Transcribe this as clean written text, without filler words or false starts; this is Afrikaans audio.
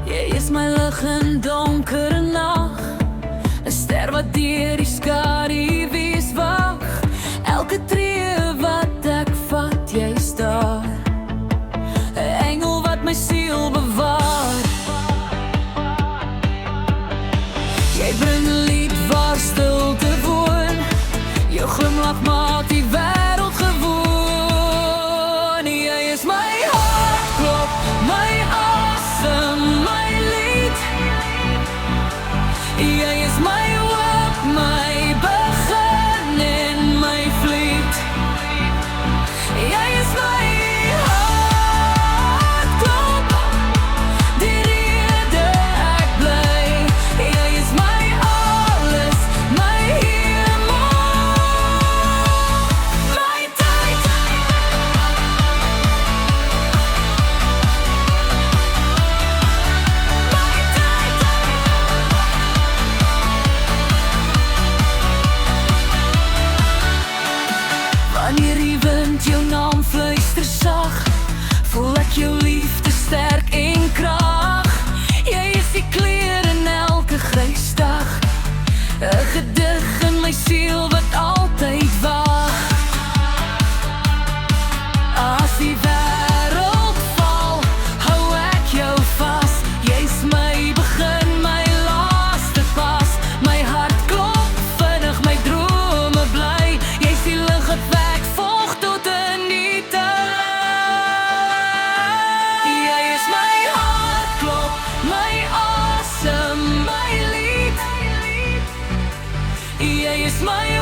Jy is my lig in donkere nag, 'n ster wat deur die skaduwees wag. Elke tree wat ek vat, jy is daar, 'n engel wat my siel bewaar. Jy bring 'n lied waar stilte woon, jou glimlach maak die wêreld gewoon. Jy is my hartklop, my asem, my lied. Jy is my hoop, my begin en my vlieg. Jy is my hartklop, die rede ek bly. Jy is my alles, my hemel, my tyd. Wanneer die wind jou naam fluister sag, voel ek jou liefde sterk en krag. Jy is die kleur in elke grys dag, 'n gedig in my siel wat altyd wag. As die wêreld val, hou ek jou vas. Jy's my begin, my laaste pas. My hart klop vinnig, my drome bly. Jy's die lig wat wek, volg tot in die tyd. Jy is my hartklop, my asem, my lied. Jy is my